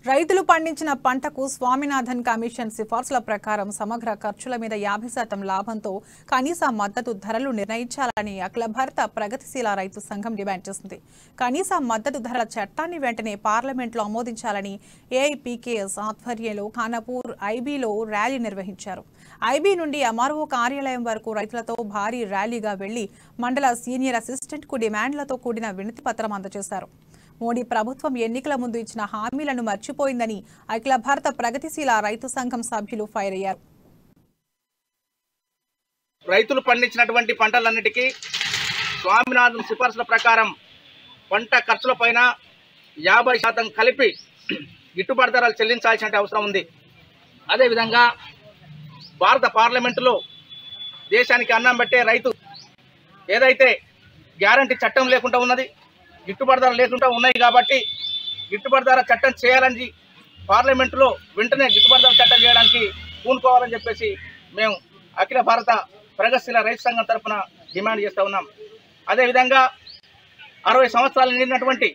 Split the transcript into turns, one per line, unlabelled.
రైతులు పండించిన పంటకు స్వామినాథన్ కమిషన్ సిఫార్సుల ప్రకారం సమగ్ర ఖర్చుల మీద 50% లాభంతో కనీస మద్దతు ధరలు నిర్ణయించాలని అఖిల భారత ప్రగతిశీల రైతు సంఘం డిమాండ్ చేసింది. కనీస మద్దతు ధరల చట్టాన్ని వెంటనే పార్లమెంట్లో ఆమోదించాలని ఏఐపీకేఎస్ ఆధ్వర్యంలో ఖానాపూర్ ఐబీలో ర్యాలీ నిర్వహించారు. ఐబీ నుండి ఎంఆర్ఓ కార్యాలయం వరకు రైతులతో భారీ ర్యాలీగా వెళ్లి మండల సీనియర్ అసిస్టెంట్కు డిమాండ్లతో కూడిన వినతి పత్రం అందజేశారు. మోడీ ప్రభుత్వం ఎన్నికల ముందు ఇచ్చిన హామీలను మర్చిపోయిందని అఖిల భారత ప్రగతిశీల రైతు సంఘం సభ్యులు ఫైర్ అయ్యారు.
రైతులు పండించినటువంటి పంటలన్నిటికీ స్వామినాథన్ సిఫార్సుల ప్రకారం పంట ఖర్చులపైన 50% కలిపి గిట్టుబాటు ధరలు చెల్లించాల్సిన అవసరం ఉంది. అదేవిధంగా భారత పార్లమెంటులో దేశానికి అన్నం పెట్టే రైతు ఏదైతే గ్యారంటీ చట్టం లేకుండా ఉన్నది, గిట్టుబాటు ధర లేకుండా ఉన్నాయి కాబట్టి గిట్టుబాటు ధర చట్టం చేయాలని పార్లమెంటులో వెంటనే గిట్టుబాటు ధర చట్టం చేయడానికి పూనుకోవాలని చెప్పేసి మేము అఖిల భారత ప్రగతిశీల రైతు సంఘం తరఫున డిమాండ్ చేస్తూ ఉన్నాం. అదేవిధంగా 60 సంవత్సరాలు నిండినటువంటి